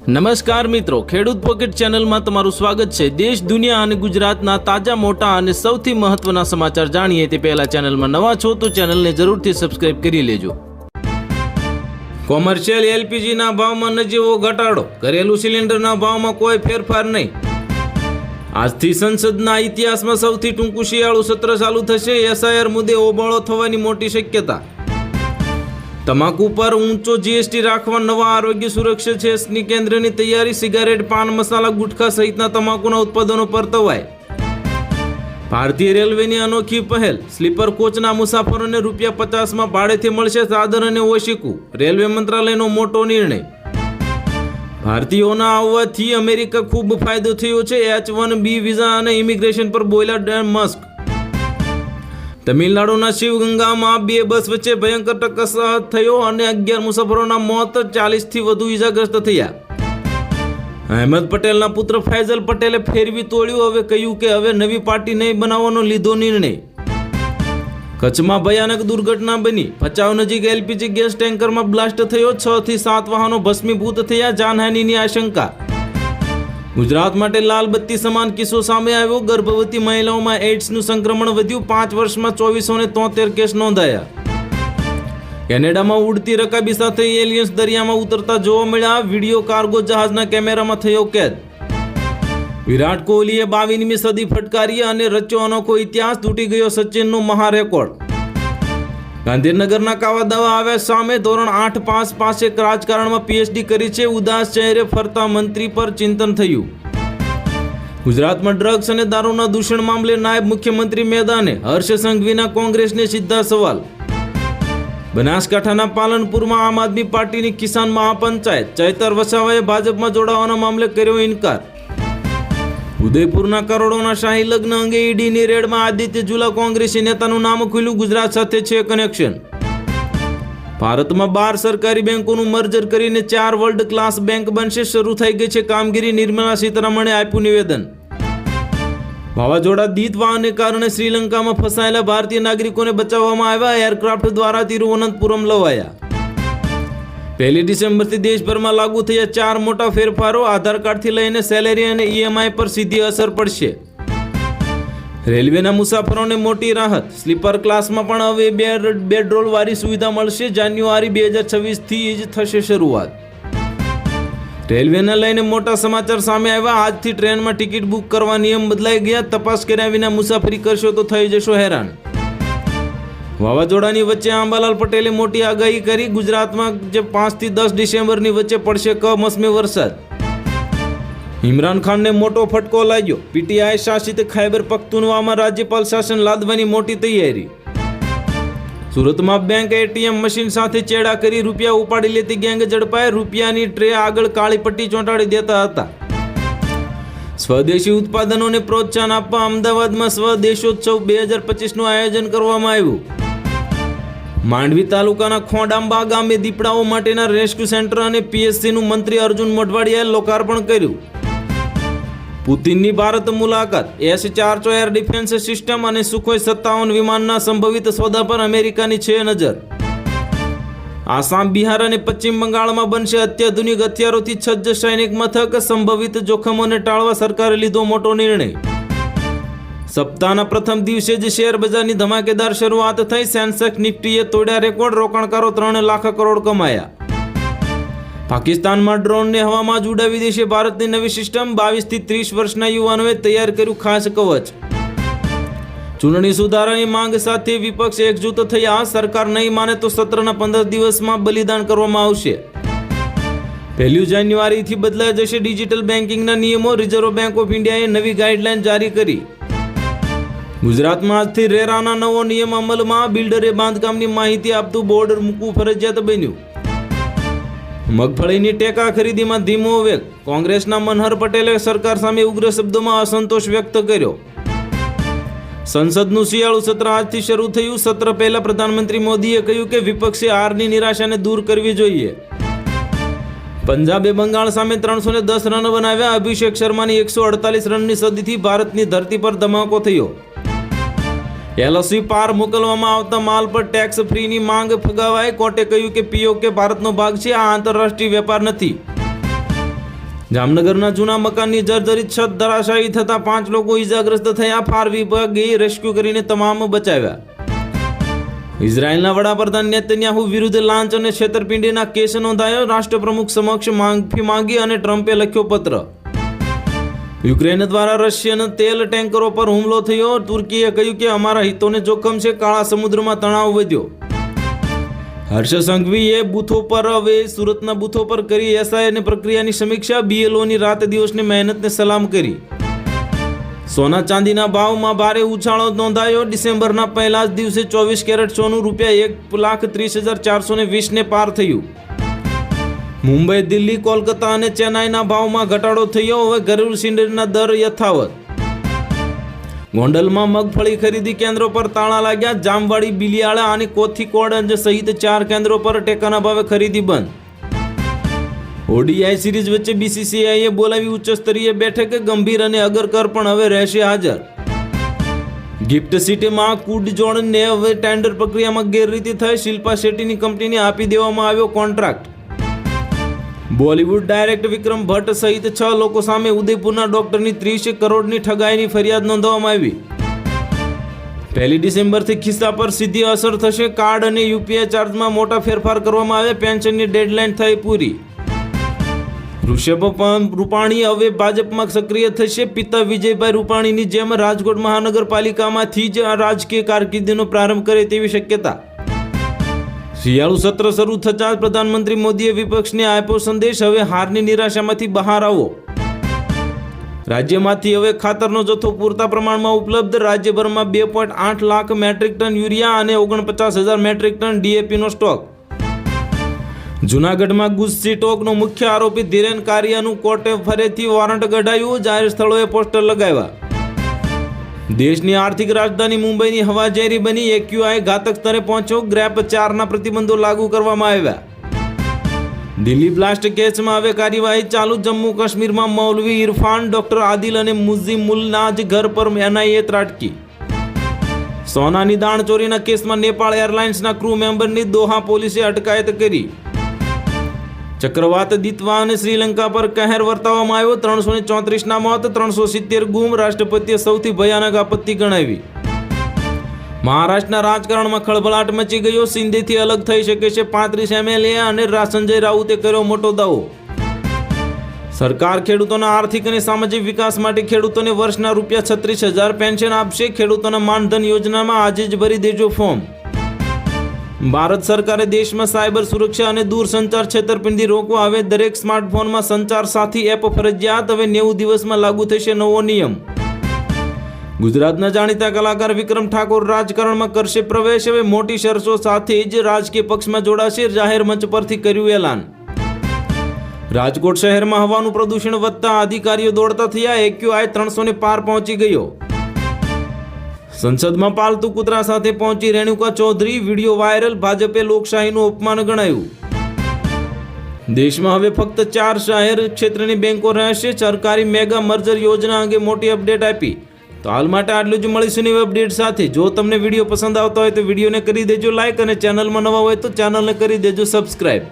નમસ્કાર મિત્રો, ખેડૂત પોકેટ ચેનલમાં તમારું સ્વાગત છે। દેશ, દુનિયા અને ગુજરાતના તાજા, મોટા અને સૌથી મહત્વના સમાચાર જાણીએ તે પહેલા ચેનલમાં નવા છો તો ચેનલને જરૂરથી સબસ્ક્રાઇબ કરી લેજો। કોમર્શિયલ એલપીજીના ભાવમાં નજીવો ઘટાડો, ઘરેલું સિલિન્ડરના ભાવમાં કોઈ ફેરફાર નહીં। આજથી સંસદના ઇતિહાસમાં સૌથી ટૂંકું શિયાળુ સત્ર ચાલુ થશે। એસઆઈઆર મુદ્દે હોબાળો થવાની મોટી શક્યતા। તમાકુ પર ઊંચો જીએસટી રાખવા નવા આરોગ્ય સુરક્ષા સેસની કેન્દ્રની તૈયારી। સિગારેટ, પાન મસાલા, ગુટખા સહિતના તમાકુના ઉત્પાદનો પર તવાય। ભારતીય રેલવેની અનોખી પહેલ, સ્લીપર કોચના મુસાફરોને ₹50 ભાડેથી મળશે ચાદર અને ઓશીકું। રેલવે મંત્રાલયનો મોટો નિર્ણય। ભારતીયોના આવવાથી અમેરિકા ખૂબ ફાયદો થયો છે। H-1B વિઝા અને ઇમિગ્રેશન પર બોલ્યા મસ્ક। તમિલનાડુના શિવગંગામાં 2 બસ વચ્ચે ભયંકર ટકરાવ થયો અને 11 મુસાફરોના મોત, 40થી વધુ ઇજાગ્રસ્ત થયા। અહેમદ પટેલના પુત્ર ફૈઝલ પટેલે ફેરવી તોડ્યું। હવે કહ્યું કે હવે નવી પાર્ટી નહીં બનાવવાનો લીધો નિર્ણય। કચ્છમાં ભયાનક દુર્ઘટના બની। ભચાઉ નજીક એલપીજી ગેસ ટેન્કરમાં બ્લાસ્ટ થયો। 6 થી 7 વાહનો ભસ્મીભૂત થયા। જાનહાનિની આશંકા। ગુજરાત માટે લાલ બત્તી સમાન કિસ્સો સામે આવ્યો। ગર્ભવતી મહિલાઓમાં એઇડ્સનું સંક્રમણ વધ્યું। 5 વર્ષમાં 2473 કેસ નોંધાયા। કેનેડામાં ઉડતી રકાબી સાથે એલિયન્સ દરિયામાં ઉતરતા જોવા મળ્યા। વિડીયો કાર્ગો જહાજના કેમેરામાં થયો કેદ। વિરાટ કોહલીએ 22મી સદી ફટકારી અને રચ્યો અનોખો ઇતિહાસ। તૂટી ગયો સચિનનો મહારેકોર્ડ। ગાંધીનગરના કાવાદાવા આવ્યા સામે। ધોરણ 8 પાસ પાસે રાજકારણમાં પીએચડી કરી છે। ઉદાસ ચહેરે ફરતા મંત્રી પર ચિંતન થયું। ગુજરાતમાં ડ્રગ્સ અને દારૂના દૂષણ મામલે નાયબ મુખ્યમંત્રી મેદાને। હર્ષ સંઘવીના કોંગ્રેસને સીધા સવાલ। બનાસકાંઠાના પાલનપુરમાં આમ આદમી પાર્ટીની કિસાન મહાપંચાયત। ચૈતર વસાવાએ ભાજપમાં જોડાવાના મામલે કર્યો ઇનકાર। ઉદયપુરના કરોડોના શાહી લગ્ન અંગે ઈડીની રેડમાં આદિત્ય ઝુલા કોંગ્રેસી નેતાનું નામ ખુલ્યું। ગુજરાત સાથે છે કનેક્શન। ભારતમાં 12 સરકારી બેંકોનું મર્જર કરીને 4 વર્લ્ડ ક્લાસ બેંક બનશે। શરૂ થઈ ગઈ છે કામગીરી। નિર્મલા સીતારમણે આપ્યું નિવેદન। વાવાઝોડા દીતવાને કારણે શ્રીલંકામાં ફસાયેલા ભારતીય નાગરિકોને બચાવવામાં આવ્યા। એરક્રાફ્ટ દ્વારા તિરુવનંતપુરમ લવાયા। 1 ડિસેમ્બરથી દેશભરમાં લાગુ થયા 4 મોટા ફેરફારો। આધાર કાર્ડથી લઈને સેલેરી અને ઈએમઆઈ પર સીધી અસર પડશે। રેલવેના મુસાફરોને મોટી રાહત। સ્લીપર ક્લાસમાં પણ હવે બેડરોલ વાળી સુવિધા મળશે। જાન્યુઆરી 2026થી જ થશે શરૂઆત। રેલવેને લઈને મોટા સમાચાર સામે આવ્યા। આજથી ટ્રેનમાં ટિકિટ બુક કરવા નિયમ બદલાઈ ગયા। તપાસ કર્યા વિના મુસાફરી કરશો તો થઈ જશો હેરાન। વાવાઝોડાની વચ્ચે અંબાલાલ પટેલે મોટી આગાહી કરી। ગુજરાતમાં જે 5 થી 10 ડિસેમ્બરની વચ્ચે પડશે કમોસમી વરસાદ। ઇમરાન ખાનને મોટો ફટકો લાગ્યો। પીટીઆઈ શાસિત ખૈબર પખ્તુનવામાં રાજ્યપાલ શાસન લાદવાની મોટી તૈયારી। સુરતમાં બેંક એટીએમ મશીન સાથે ચેડા કરી રૂપિયા ઉપાડી લેતી ગેંગ ઝડપાઈ। રૂપિયાની ટ્રે આગળ કાળી પટ્ટી ચોંટાડી દેતા હતા। સ્વદેશી ઉત્પાદનોને પ્રોત્સાહન આપવા અમદાવાદમાં સ્વદેશોત્સવ 2025નું આયોજન કરવામાં આવ્યું। માંડવી તાલુકાના ખોડાંબા ગામે દીપડાઓ માટેના રેસ્ક્યુ સેન્ટર અને પીએસસીનું મંત્રી અર્જુન મોઢવાડિયાએ લોકાર્પણ કર્યું। પુતિનની ભારત મુલાકાત। S-400 એર ડિફેન્સ સિસ્ટમ અને સુખોઈ 57 વિમાનના સંભવિત સોદા પર અમેરિકાની છે નજર। આસામ, બિહાર અને પશ્ચિમ બંગાળમાં બનશે અત્યાધુનિક હથિયારોથી સજ્જ સૈનિક મથક। સંભવિત જોખમોને ટાળવા સરકારે લીધો મોટો નિર્ણય। સપ્તાહના પ્રથમ દિવસે જ શેર બજારની ધમાકેદાર શરૂઆત થઈ। સેન્સેક્સ નિફ્ટીએ તોડ્યા રેકોર્ડ। રોકાણકારો 3 લાખ કરોડ કમાયા। પાકિસ્તાનમાં ડ્રોનને હવામાં જ ઉડાવી દેશે ભારતની નવી સિસ્ટમ। 22 થી 30 વર્ષના યુવાનોએ તૈયાર કર્યું ખાસ કવચ। ચૂંટણી સુધારાની માંગ સાથે વિપક્ષ એકજૂથ થયા। સરકાર નહીં માને તો સત્રના 15 દિવસમાં બલિદાન કરવામાં આવશે। 1 જાન્યુઆરીથી બદલાઈ જશે ડિજિટલ બેન્કિંગના નિયમો। રિઝર્વ બેંક ઓફ ઇન્ડિયાએ નવી ગાઈડલાઈન જારી કરી। ગુજરાતમાં આજથી રેરાના નવો નિયમ અમલમાં। બિલ્ડરે બાંધકામની માહિતી આપતું બોર્ડ મૂકવું ફરજિયાત બન્યું। મગફળીની ટેકા ખરીદીમાં ધીમો વેગ। કોંગ્રેસના મનહર પટેલે સરકાર સામે ઉગ્ર શબ્દોમાં અસંતોષ વ્યક્ત કર્યો। સંસદનું શિયાળુ સત્ર આજથી શરૂ થયું। સત્ર પહેલા પ્રધાનમંત્રી મોદીએ કહ્યું કે વિપક્ષે હારની નિરાશાને દૂર કરવી જોઈએ। પંજાબે બંગાળ સામે 310 રન બનાવ્યા। અભિષેક શર્માની 148 રનની સદીથી ભારતની ધરતી પર ધમાકો થયો। એલઓસી પાર મોકલવામાં આવતા માલ પર ટેક્સ ફ્રીની માંગ ફગાવાઈ। કોર્ટે કહ્યું કે પીઓકે ભારતનો ભાગ છે, આ આંતરરાષ્ટ્રીય વેપાર નથી। જામનગરના જૂના મકાનની જર્જરિત છત ધરાશાયી થતા 5 લોકો ઈજાગ્રસ્ત થયા. ફાયર વિભાગે રેસ્ક્યુ કરીને તમામ બચાવ્યા. ઇઝરાયલના વડાપ્રધાન નેતન્યાહુ વિરુદ્ધ લાંચ અને છેતરપિંડીના કેસ નોંધાયો. રાષ્ટ્રપ્રમુખ સમક્ષ માફી માંગી અને ટ્રમ્પે લખ્યો પત્ર. યુક્રેન દ્વારા રશિયન તેલ ટેન્કરો પર હુમલો થયો. તુર્કીએ કહ્યું કે અમારા હિતોને જોખમ છે. કાળા સમુદ્રમાં તણાવ વધ્યો. હર્ષ સંઘવીએ બૂથો પર હવે સુરતના બૂથો પર કરી એસઆઈની પ્રક્રિયાની સમીક્ષા. બીએલઓની રાત દિવસની મહેનતને સલામ કરી. સોના ચાંદીના ભાવમાં ભારે ઉછાળો નોંધાયો. ડિસેમ્બરના પહેલા જ દિવસે 24 કેરેટ સોનું ₹1,30,420 ને પાર થયું. મુંબઈ, દિલ્હી, કોલકાતા અને ચેન્નાઈના ભાવમાં ઘટાડો થયો. હવે ઘરેલુ સિલિન્ડરના દર યથાવત. ગોંડલમાં મગફળી ખરીદી કેન્દ્રો પર તાળા લાગ્યા. જામવાડી, બિલિયાળા અને કોથીકોડ સહિત 4 કેન્દ્રો પર ટેકાના ભાવે ખરીદી બંધ. ઓડીઆઈ સિરીઝ વચ્ચે બીસીસીઆઈએ બોલાવી ઉચ્ચ સ્તરીય બેઠક. ગંભીર અને અગરકર પણ હવે રહેશે હાજર. ગિફ્ટ સિટીમાં કુડ જોડને હવે ટેન્ડર પ્રક્રિયામાં ગેરરીતિ થઈ. શિલ્પા શેટ્ટીની કંપનીને આપી દેવામાં આવ્યો કોન્ટ્રાક્ટ. બોલિવૂડ ડાયરેક્ટર વિક્રમ ભટ્ટ સહિત 6 લોકો સામે ઉદયપુરના ડોક્ટરની 30 કરોડની ઠગાઈની ફરિયાદ નોંધવામાં આવી. 1 ડિસેમ્બરથી ખિસ્સા પર સીધી અસર થશે. કાર્ડ અને યુપીઆઈ ચાર્જમાં મોટા ફેરફાર કરવામાં આવે. પેન્શનની ડેડલાઇન થઈ પૂરી. ઋષભ રૂપાણી હવે ભાજપમાં સક્રિય થશે. પિતા વિજયભાઈ રૂપાણીની જેમ રાજકોટ મહાનગરપાલિકામાંથી જ રાજકીય કારકિર્દીનો પ્રારંભ કરે તેવી શક્યતા. શિયાળુ સત્ર શરૂ થતાં પ્રધાનમંત્રી મોદીએ વિપક્ષને આપ્યો સંદેશ. હવે હારની નિરાશામાંથી બહાર આવો. રાજ્યમાંથી હવે ખાતરનો જથ્થો પૂરતા પ્રમાણમાં ઉપલબ્ધ. રાજ્યભરમાં 2.8 લાખ મેટ્રિક ટન યુરિયા અને 49,000 મેટ્રિક ટન ડીએપીનો સ્ટોક. જૂનાગઢમાં ગુજસી ટોકનો મુખ્ય આરોપી ધીરેન કારિયાનું કોર્ટે ફરીથી વોરંટ કઢાયું. જાહેર સ્થળોએ પોસ્ટર લગાવ્યા. દેશની આર્થિક રાજધાની મુંબઈની હવા ઝેરી બની. એક્યુઆઈ ઘાતક સ્તરે પહોંચ્યો. ગ્રેપ 4ના પ્રતિબંધો લાગુ કરવામાં આવ્યા. દિલ્હી બ્લાસ્ટ કેસમાં હવે કાર્યવાહી ચાલુ. જમ્મુ કાશ્મીરમાં મૌલવી ઇરફાન, ડોક્ટર આદિલ અને મુઝિમુલના જ ઘર પર એનઆઈએ ત્રાટકી. સોનાની દાણચોરીના કેસમાં નેપાળ એરલાઇન્સના ક્રૂ મેમ્બરની દોહા પોલીસે અટકાયત કરી. ચક્રવાત દિત્વા અને શ્રીલંકા પર કહેર વર્તાવવામાં આવ્યો. 334ના મોત, 370 ગુમ. રાષ્ટ્રપતિએ સૌથી ભયાનક આપત્તિ ગણાવી. મહારાષ્ટ્રના રાજકારણમાં ખળભળાટ મચી ગયો. શિંદેથી અલગ થઈ શકે છે 35 MLA અને સંજય રાઉતે કર્યો મોટો દાવો. સરકાર ખેડૂતોના આર્થિક અને સામાજિક વિકાસ માટે ખેડૂતોને વર્ષના ₹36,000 પેન્શન આપશે. ખેડૂતોના માનધન યોજનામાં આજે જ ભરી દેજો ફોર્મ. ભારત સરકારે દેશમાં સાયબર સુરક્ષા અને દૂરસંચાર છેતરપિંડી રોકવા હવે દરેક સ્માર્ટફોનમાં સંચાર સાથી એપ ફરજિયાત. હવે 90 દિવસમાં લાગુ થશે નવો નિયમ. ગુજરાતના જાણીતા કલાકાર વિક્રમ ઠાકોર રાજકારણમાં કરશે પ્રવેશ. હવે મોટી શરતો સાથે જ રાજકીય પક્ષમાં જોડાશે. જાહેર મંચ પરથી કર્યું એલાન. રાજકોટ શહેરમાં હવાનું પ્રદૂષણ વધતા અધિકારીઓ દોડતા થયા. એક્યુઆઈ 300 ને પાર પહોંચી ગયો. સંસદમાં પાલતુ કૂતરા સાથે પહોંચી રેણુકા ચૌધરી. Video viral. ભાજપે લોકશાહીનું અપમાન ગણાયું. દેશમાં હવે ફક્ત 4 જાહેર ક્ષેત્રની બેંકો રહેશે. સરકારી મેગા મર્જર યોજના અંગે મોટી અપડેટ આપી. તો હાલ માટે આટલું જ. મળીશું નવી અપડેટ સાથે. જો તમને વિડીયો પસંદ આવતો હોય તો વિડીયોને કરી દેજો લાઇક અને ચેનલમાં નવા હોય તો ચેનલને કરી દેજો સબસ્ક્રાઇબ.